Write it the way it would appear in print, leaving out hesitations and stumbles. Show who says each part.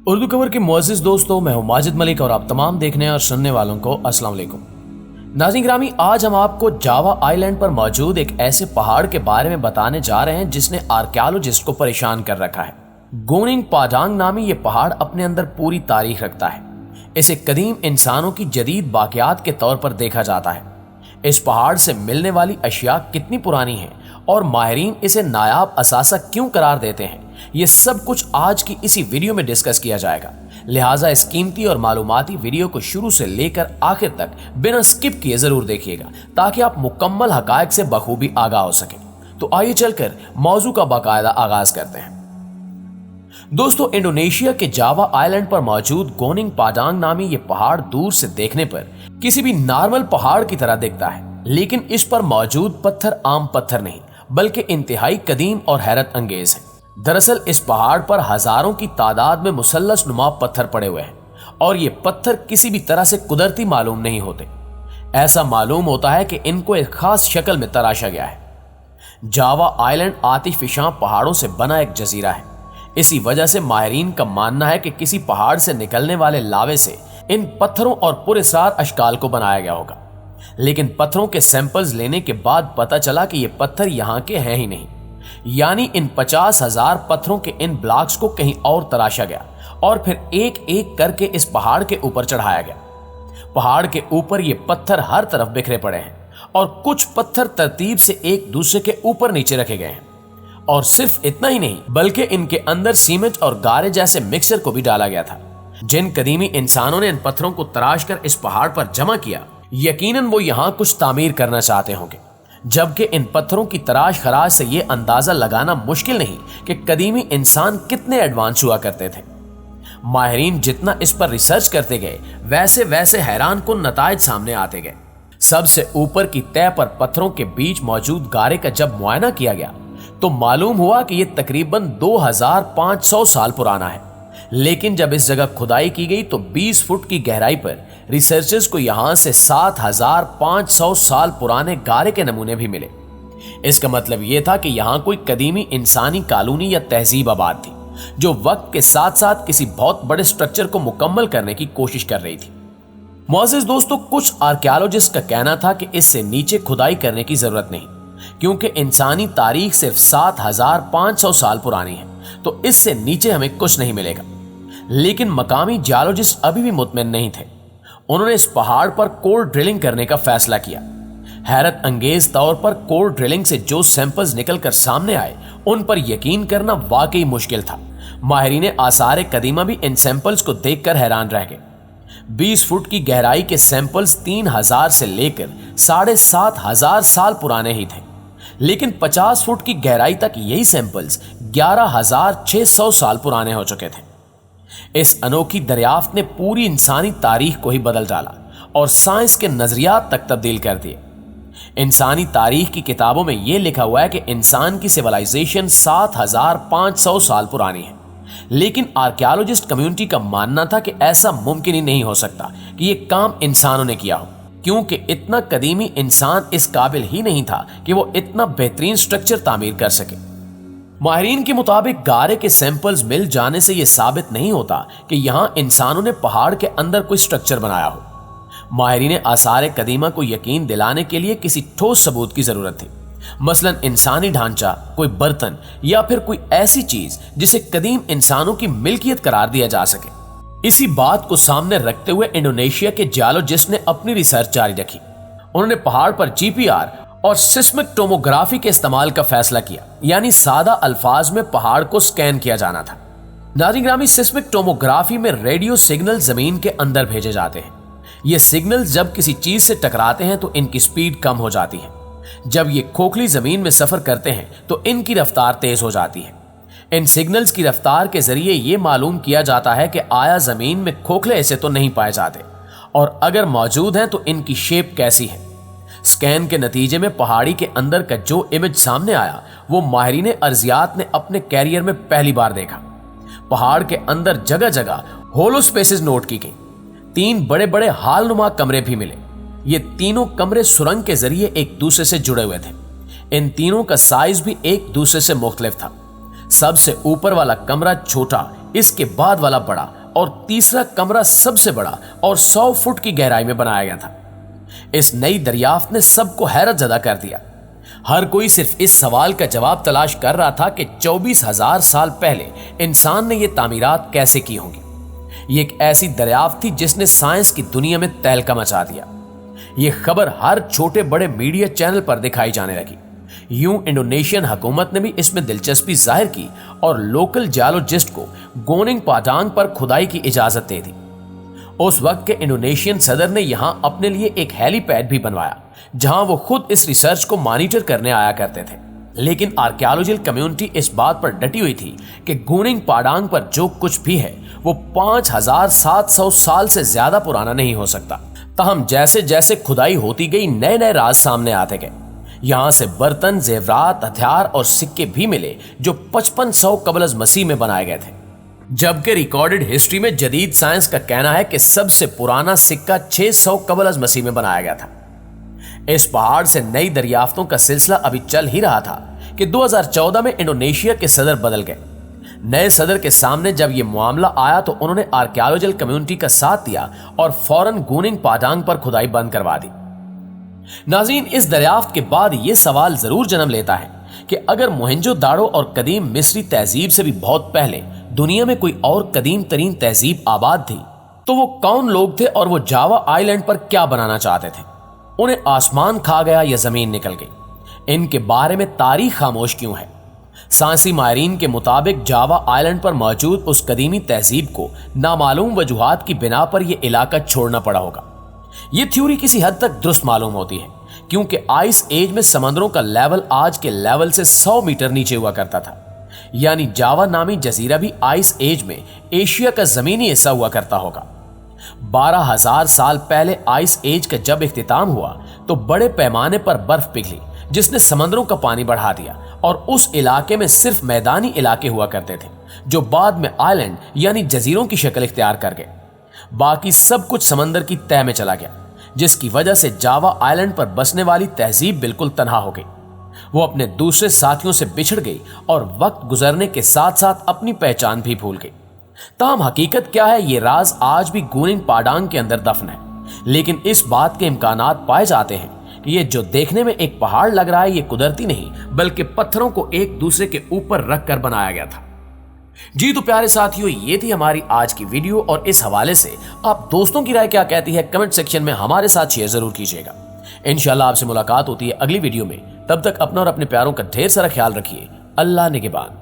Speaker 1: उर्दू खबर के मुअज़्ज़िज़ दोस्तों, मैं हूं माजिद मलिक और आप तमाम देखने और सुनने वालों को अस्सलाम वालेकुम। नाज़रीन ग्रामी, आज हम आपको जावा आइलैंड पर मौजूद एक ऐसे पहाड़ के बारे में बताने जा रहे हैं जिसने आर्कियोलॉजिस्ट को परेशान कर रखा है। गुनिंग पाडांग नामी ये पहाड़ अपने अंदर पूरी तारीख रखता है। इसे कदीम इंसानों की जदीद बाक़ियात के तौर पर देखा जाता है। इस पहाड़ से मिलने वाली अशिया कितनी पुरानी है और माहिरीन इसे नायाब असासा क्यों करार देते हैं, ये सब कुछ आज की इसी वीडियो में डिस्कस किया जाएगा। लिहाजा इस कीमती और मालूमाती वीडियो को शुरू से लेकर आखिर तक बिना स्किप किए जरूर देखिएगा ताकि आप मुकम्मल हकायक से बखूबी आगाह हो सके। तो आइए चलकर मौजू का बाकायदा आगाज करते हैं। दोस्तों, इंडोनेशिया के जावा आइलैंड पर मौजूद गुनिंग पाडांग नामी ये पहाड़ दूर से देखने पर किसी भी नॉर्मल पहाड़ की तरह दिखता है, लेकिन इस पर मौजूद पत्थर आम पत्थर नहीं बल्कि इंतहाई कदीम और हैरत अंगेज है। दरअसल इस पहाड़ पर हजारों की तादाद में मुसल्लस नुमा पत्थर पड़े हुए हैं और ये पत्थर किसी भी तरह से कुदरती मालूम नहीं होते। ऐसा मालूम होता है कि इनको एक खास शक्ल में तराशा गया है। जावा आइलैंड आतिशफिशां पहाड़ों से बना एक जजीरा है। इसी वजह से माहिरीन का मानना है कि किसी पहाड़ से निकलने वाले लावे से इन पत्थरों और पुरस्रार अशकाल को बनाया गया होगा, लेकिन पत्थरों के सैंपल्स लेने के बाद पता चला कि ये पत्थर यहाँ के हैं ही नहीं। यानी इन 50,000 पत्थरों के इन ब्लॉक्स को कहीं और तराशा गया और फिर एक एक करके इस पहाड़ के ऊपर चढ़ाया गया। पहाड़ के ऊपर ये पत्थर हर तरफ बिखरे पड़े हैं और कुछ पत्थर तरतीब से एक दूसरे के ऊपर नीचे रखे गए हैं। और सिर्फ इतना ही नहीं बल्कि इनके अंदर सीमेंट और गारे जैसे मिक्सचर को भी डाला गया था। जिन कदीमी इंसानों ने इन पत्थरों को तराश कर इस पहाड़ पर जमा किया, यकीनन वो यहाँ कुछ तामीर करना चाहते होंगे, जबकि इन पत्थरों की तराश खराश से ये अंदाजा लगाना मुश्किल नहीं कि कदीमी इंसान कितने एडवांस हुआ करते थे। माहिरीन जितना इस पर रिसर्च करते गए वैसे वैसे हैरान कुन नताइज सामने आते गए। सबसे ऊपर की तह पर पत्थरों के बीच मौजूद गारे का जब मुआयना किया गया तो मालूम हुआ कि यह तकरीबन 2500 साल पुराना है। लेकिन जब इस जगह खुदाई की गई तो 20 फुट की गहराई पर रिसर्चर्स को यहां से 7500 साल पुराने गारे के नमूने भी मिले। इसका मतलब यह था कि यहां कोई कदीमी इंसानी कॉलोनी या तहजीब आबाद थी जो वक्त के साथ साथ किसी बहुत बड़े स्ट्रक्चर को मुकम्मल करने की कोशिश कर रही थी। मुअज़्ज़िज़ दोस्तों, कुछ आर्कियोलॉजिस्ट का कहना था कि इससे नीचे खुदाई करने की जरूरत नहीं, क्योंकि इंसानी तारीख सिर्फ 7500 साल पुरानी है, तो इससे नीचे हमें कुछ नहीं मिलेगा। लेकिन मकामी जियोलॉजिस्ट अभी भी मुतमिन नहीं थे। उन्होंने इस पहाड़ पर कोर ड्रिलिंग करने का फैसला किया। हैरत अंगेज तौर पर कोर ड्रिलिंग से जो सैंपल्स निकलकर सामने आए उन पर यकीन करना वाकई मुश्किल था। माहिरीन आसार कदीमा भी इन सैंपल्स को देखकर हैरान रह गए। 20 फुट की गहराई के सैंपल्स 3000 से लेकर 7500 साल पुराने ही थे, लेकिन 50 फुट की गहराई तक यही सैंपल्स 11600 साल पुराने हो चुके थे। इस अनोखी दरियाफ्त ने पूरी इंसानी तारीख को ही बदल डाला और साइंस के नजरियात तक तब्दील कर दिए। इंसानी तारीख की किताबों में यह लिखा हुआ है कि इंसान की सिविलाइजेशन 7500 साल पुरानी है, लेकिन आर्कियोलॉजिस्ट कम्युनिटी का मानना था कि ऐसा मुमकिन ही नहीं हो सकता कि यह काम इंसानों ने किया हो, क्योंकि इतना कदीमी इंसान इस काबिल ही नहीं था कि वो इतना बेहतरीन स्ट्रक्चर तामीर कर सके। माहिरीन के मुताबिक गारे के सैंपल्स मिल जाने से यह साबित नहीं होता कि यहां इंसानों ने पहाड़ के अंदर कोई स्ट्रक्चर बनाया हो। माहिरीन आसार कदीमा को यकीन दिलाने के लिए किसी ठोस सबूत की जरूरत थी, मसलन इंसानी ढांचा, कोई बर्तन या फिर कोई ऐसी चीज जिसे कदीम इंसानों की मिल्कियत करार दिया जा सके। इसी बात को सामने रखते हुए इंडोनेशिया के जियोलॉजिस्ट ने अपनी रिसर्च जारी रखी। उन्होंने पहाड़ पर जीपीआर और सिस्मिक टोमोग्राफी के इस्तेमाल का फैसला किया, यानी सादा अल्फाज में पहाड़ को स्कैन किया जाना था। नाज़रीन ग्रामी, सिस्मिक टोमोग्राफी में रेडियो सिग्नल जमीन के अंदर भेजे जाते हैं। ये सिग्नल्स जब किसी चीज से टकराते हैं तो इनकी स्पीड कम हो जाती है। जब ये खोखली जमीन में सफर करते हैं तो इनकी रफ्तार तेज हो जाती है। इन सिग्नल्स की रफ्तार के जरिए यह मालूम किया जाता है कि आया जमीन में खोखले ऐसे तो नहीं पाए जाते, और अगर मौजूद हैं तो इनकी शेप कैसी है। स्कैन के नतीजे में पहाड़ी के अंदर का जो इमेज सामने आया वो माहिरीन अर्जियात ने अपने कैरियर में पहली बार देखा। पहाड़ के अंदर जगह जगह होलो स्पेसेस नोट की गई। 3 बड़े बड़े हालनुमा कमरे भी मिले। ये तीनों कमरे सुरंग के जरिए एक दूसरे से जुड़े हुए थे। इन तीनों का साइज भी एक दूसरे से मुख्तलिफ था। सबसे ऊपर वाला कमरा छोटा इसके बाद वाला बड़ा और तीसरा कमरा सबसे बड़ा और 100 फुट की गहराई में बनाया गया था। इस नई दरियाफ्त ने सबको हैरत ज़दा कर दिया। हर कोई सिर्फ इस सवाल का जवाब तलाश कर रहा था कि 24,000 साल पहले इंसान ने यह तामीरात कैसे की होंगी। ये एक ऐसी दरियाफ्त थी जिसने साइंस की दुनिया में तहलका मचा दिया। ये खबर हर छोटे बड़े मीडिया चैनल पर दिखाई जाने लगी। यूं इंडोनेशियन हुकूमत ने भी इसमें दिलचस्पी जाहिर की और लोकल जियोलॉजिस्ट को गोनिंग पाडांग पर खुदाई की इजाजत दे दी। उस वक्त के इंडोनेशियन सदर ने यहां अपने लिए एक हेलीपैड भी बनवाया, जहां वो खुद इस रिसर्च को मॉनिटर करने आया करते थे। लेकिन आर्कियोलॉजिकल कम्युनिटी इस बात पर डटी हुई थी कि गोनिंग पाडांग पर जो कुछ भी है वो 5,700 साल से ज्यादा पुराना नहीं हो सकता। ताहम जैसे जैसे खुदाई होती गई नए नए राज सामने आते गए। यहां से बर्तन, जेवरात, हथियार और सिक्के भी मिले जो 5500 कबल अज़ मसीह में बनाए गए थे, जबकि रिकॉर्डेड हिस्ट्री में जदीद साइंस का कहना है कि सबसे पुराना सिक्का 600 कबल अज़ मसीह में बनाया गया था। इस पहाड़ से नई दरियाफ्तों का सिलसिला अभी चल ही रहा था कि 2014 में इंडोनेशिया के सदर बदल गए। नए सदर के सामने जब यह मामला आया तो उन्होंने आर्कियोलॉजिकल कम्युनिटी का साथ दिया और फौरन गोनिंग पाडांग पर खुदाई बंद करवा दी। नाज़रीन, इस दरियाफ्त के बाद यह सवाल जरूर जन्म लेता है कि अगर मोहनजोदाड़ो और कदीम मिस्री तहजीब से भी बहुत पहले दुनिया में कोई और कदीम तरीन तहजीब आबाद थी तो वो कौन लोग थे और वो जावा आइलैंड पर क्या बनाना चाहते थे? उन्हें आसमान खा गया या जमीन निकल गई? इनके बारे में तारीख खामोश क्यों है? साइंसी माहिरीन के मुताबिक जावा आइलैंड पर मौजूद उस कदीमी तहजीब को नामालूम वजूहात की बिना पर यह इलाका छोड़ना पड़ा होगा। यह थ्योरी किसी हद तक दुरुस्त मालूम होती है, क्योंकि आइस एज में समंदरों का लेवल आज के लेवल से 100 मीटर नीचे हुआ करता था। यानी जावा नामी जजीरा भी आइस एज में एशिया का जमीनी हिस्सा हुआ करता होगा। 12,000 साल पहले आइस एज का जब इख्तिताम हुआ तो बड़े पैमाने पर बर्फ पिघली, जिसने समंदरों का पानी बढ़ा दिया और उस इलाके में सिर्फ मैदानी इलाके हुआ करते थे, जो बाद में आइलैंड यानी जजीरों की शक्ल इख्तियार कर गए। बाकी सब कुछ समंदर की तह में चला गया, जिसकी वजह से जावा आइलैंड पर बसने वाली तहजीब बिल्कुल तन्हा हो गई। वो अपने दूसरे साथियों से बिछड़ गई और वक्त गुजरने के साथ साथ अपनी पहचान भी भूल गई। ताहम हकीकत क्या है, ये राज आज भी गोनिंग पाडांग के अंदर दफन है। लेकिन इस बात के इम्कानात पाए जाते हैं कि ये जो देखने में एक पहाड़ लग रहा है ये कुदरती नहीं बल्कि पत्थरों को एक दूसरे के ऊपर रखकर बनाया गया था। जी तो प्यारे साथियों, ये थी हमारी आज की वीडियो और इस हवाले से आप दोस्तों की राय क्या कहती है कमेंट सेक्शन में हमारे साथ शेयर जरूर कीजिएगा। इंशाल्लाह आपसे मुलाकात होती है अगली वीडियो में। तब तक अपना और अपने प्यारों का ढेर सारा ख्याल रखिए। अल्लाह निगहबान।